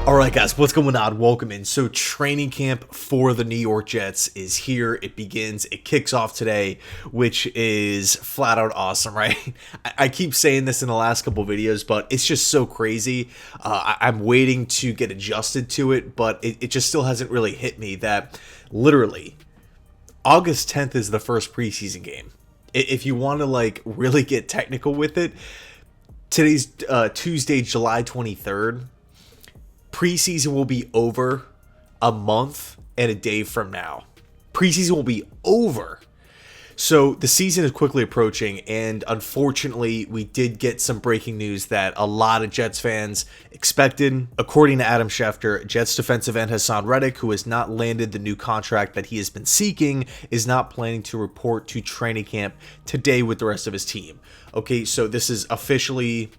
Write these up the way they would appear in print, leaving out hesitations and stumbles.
All right, guys, what's going on? Welcome in. So training camp for the New York Jets is here. It begins. It kicks off today, which is flat out awesome, right? I keep saying this in the last couple videos, but it's just so crazy. I'm waiting to get adjusted to it, but it just still hasn't really hit me that literally August 10th is the first preseason game. If you want to like really get technical with it, today's Tuesday, July 23rd. Preseason will be over a month and a day from now. Preseason will be over. So the season is quickly approaching, and unfortunately, we did get some breaking news that a lot of Jets fans expected. According to Adam Schefter, Jets defensive end Haason Reddick, who has not landed the new contract that he has been seeking, is not planning to report to training camp today with the rest of his team. Okay, so this is officially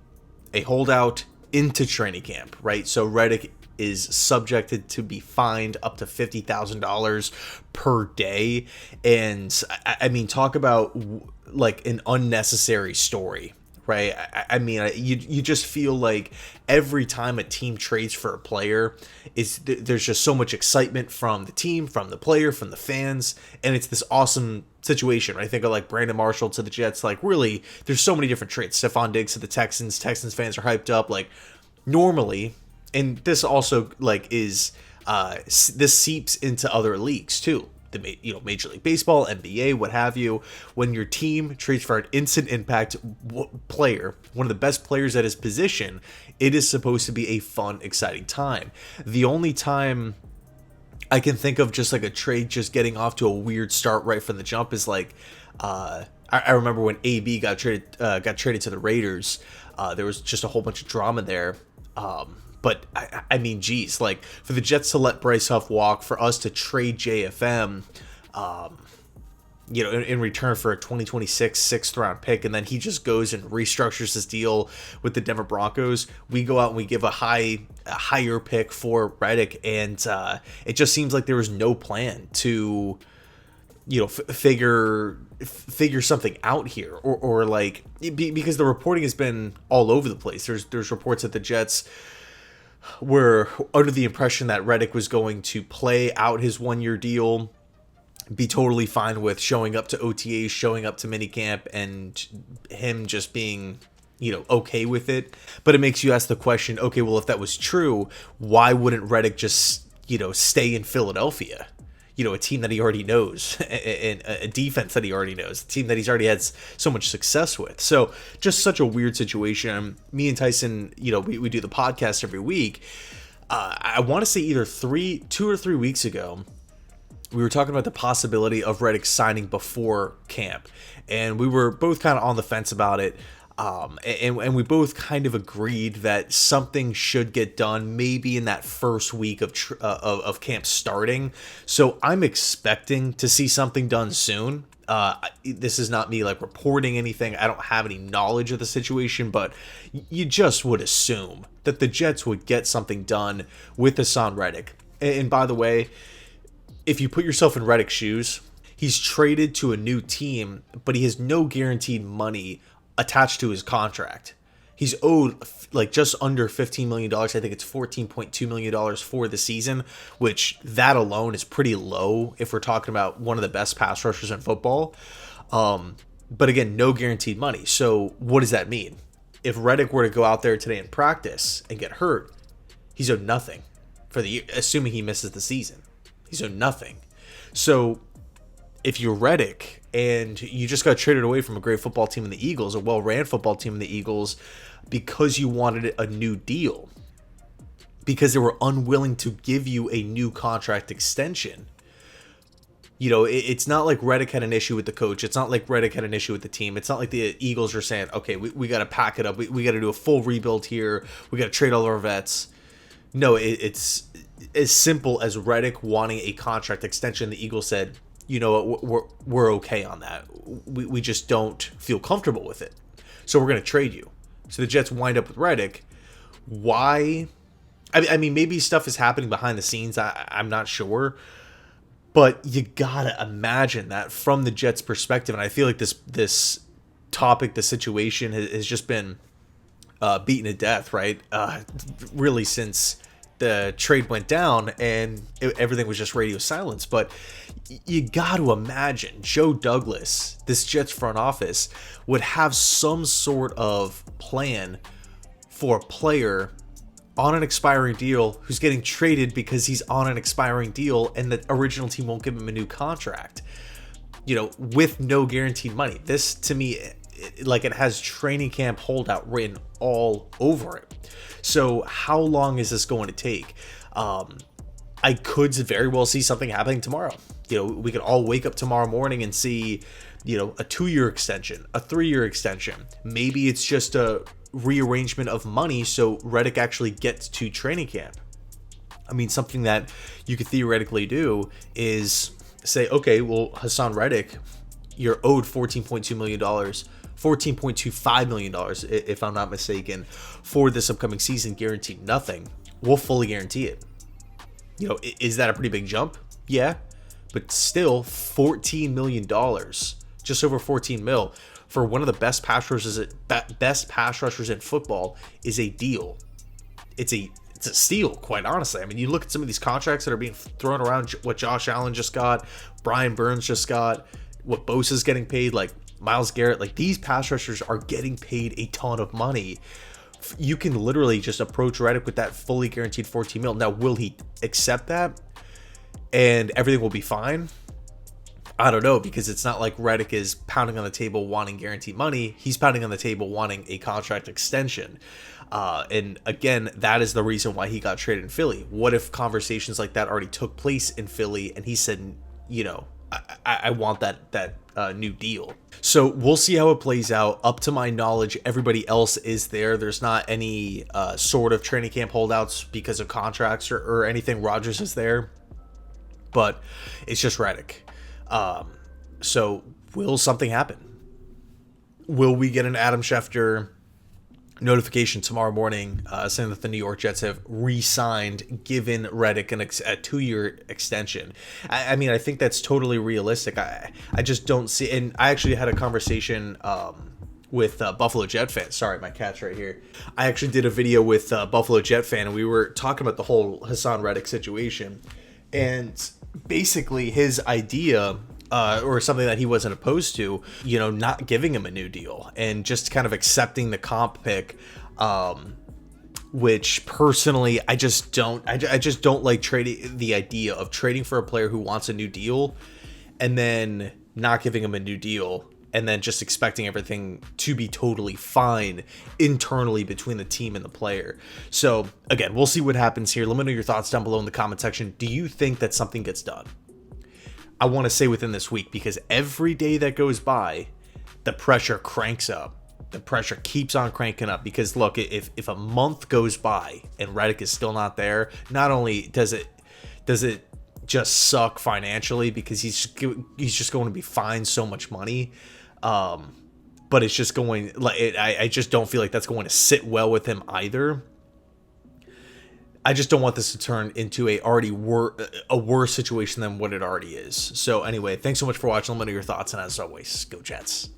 a holdout into training camp, right? So Reddick is subjected to be fined up to $50,000 per day. And I mean, talk about like an unnecessary story, right? I mean, you just feel like every time a team trades for a player, there's just so much excitement from the team, from the player, from the fans, and it's this awesome situation. Right? I think of like Brandon Marshall to the Jets. Like really, there's so many different trades. Stephon Diggs to the Texans. Texans fans are hyped up. Like normally, and this also like is this seeps into other leagues too. The Major League Baseball, NBA, what have you. When your team trades for an instant impact player, one of the best players at his position, it is supposed to be a fun, exciting time. The only time I can think of just like a trade just getting off to a weird start right from the jump is like I remember when AB got traded to the Raiders. There was just a whole bunch of drama there. But I mean, geez, like for the Jets to let Bryce Huff walk, for us to trade JFM, in return for a 2026 sixth round pick, and then he just goes and restructures his deal with the Denver Broncos. We go out and we give a higher pick for Reddick, and it just seems like there was no plan to, figure something out here, or like because the reporting has been all over the place. There's reports that the Jets were under the impression that Reddick was going to play out his 1-year deal, be totally fine with showing up to OTAs, showing up to minicamp, and him just being, okay with it. But it makes you ask the question, okay, well, if that was true, why wouldn't Reddick just, stay in Philadelphia? A team that he already knows, and a defense that he already knows, a team that he's already had so much success with. So just such a weird situation. Me and Tyson, we do the podcast every week. I want to say either 2 or 3 weeks ago, we were talking about the possibility of Reddick signing before camp, and we were both kind of on the fence about it. And we both kind of agreed that something should get done maybe in that first week of camp starting. So I'm expecting to see something done soon. This is not me like reporting anything. I don't have any knowledge of the situation, but you just would assume that the Jets would get something done with Haason Reddick. And by the way, if you put yourself in Reddick's shoes, he's traded to a new team, but he has no guaranteed money attached to his contract. He's owed like just under $15 million. I think it's $14.2 million for the season, which that alone is pretty low if we're talking about one of the best pass rushers in football. But again, no guaranteed money. So what does that mean? If Reddick were to go out there today and practice and get hurt, he's owed nothing for the year, assuming he misses the season. He's owed nothing. So if you're Reddick and you just got traded away from a great football team in the Eagles, a well-ran football team in the Eagles, because you wanted a new deal, because they were unwilling to give you a new contract extension. It's not like Reddick had an issue with the coach. It's not like Reddick had an issue with the team. It's not like the Eagles are saying, okay, we got to pack it up. We got to do a full rebuild here. We got to trade all our vets. No, it's as simple as Reddick wanting a contract extension. The Eagles said, we're okay on that. We just don't feel comfortable with it. So we're going to trade you. So the Jets wind up with Reddick. Why? I mean, maybe stuff is happening behind the scenes. I'm not sure. But you got to imagine that from the Jets' perspective. And I feel like this topic, the situation has just been beaten to death, right? Really since the trade went down and everything was just radio silence. But you got to imagine Joe Douglas, this Jets front office, would have some sort of plan for a player on an expiring deal who's getting traded because he's on an expiring deal and the original team won't give him a new contract, with no guaranteed money. This, to me, it has training camp holdout written all over it. So how long is this going to take? I could very well see something happening tomorrow. We could all wake up tomorrow morning and see, a 2-year extension, a 3-year extension. Maybe it's just a rearrangement of money so Reddick actually gets to training camp. I mean, something that you could theoretically do is say, okay, well, Haason Reddick, you're owed $14.2 million, $14.25 million, if I'm not mistaken, for this upcoming season, guaranteed nothing. We'll fully guarantee it. Is that a pretty big jump? Yeah, but still $14 million, just over 14 mil for one of the best pass rushers in football is a deal. It's a steal, quite honestly. I mean, you look at some of these contracts that are being thrown around, what Josh Allen just got, Brian Burns just got, what Bosa's getting paid, like Myles Garrett, like these pass rushers are getting paid a ton of money. You can literally just approach Reddick with that fully guaranteed 14 mil. Now, will he accept that and everything will be fine? I don't know, because it's not like Reddick is pounding on the table wanting guaranteed money. He's pounding on the table wanting a contract extension. And again, that is the reason why he got traded in Philly. What if conversations like that already took place in Philly and he said, I want that new deal. So we'll see how it plays out. Up to my knowledge, everybody else is there. There's not any sort of training camp holdouts because of contracts or anything. Rodgers is there, but it's just Reddick. So will something happen? Will we get an Adam Schefter notification tomorrow morning saying that the New York Jets have re-signed, given Reddick a 2-year extension? I mean, I think that's totally realistic. I just don't see, and I actually had a conversation with Buffalo Jet fan. Sorry, my cat's right here. I actually did a video with Buffalo Jet fan, and we were talking about the whole Haason Reddick situation, and basically his idea, or something that he wasn't opposed to, not giving him a new deal and just kind of accepting the comp pick, which personally I just don't like the idea of trading for a player who wants a new deal and then not giving him a new deal and then just expecting everything to be totally fine internally between the team and the player. So again, we'll see what happens here. Let me know your thoughts down below in the comment section. Do you think that something gets done? I want to say within this week, because every day that goes by, the pressure cranks up. The pressure keeps on cranking up, because look, if a month goes by and Reddick is still not there, not only does it just suck financially because he's just going to be fined so much money, but it's just going, I just don't feel like that's going to sit well with him either. I just don't want this to turn into a worse situation than what it already is. So anyway, thanks so much for watching. Let me know your thoughts, and as always, go Jets.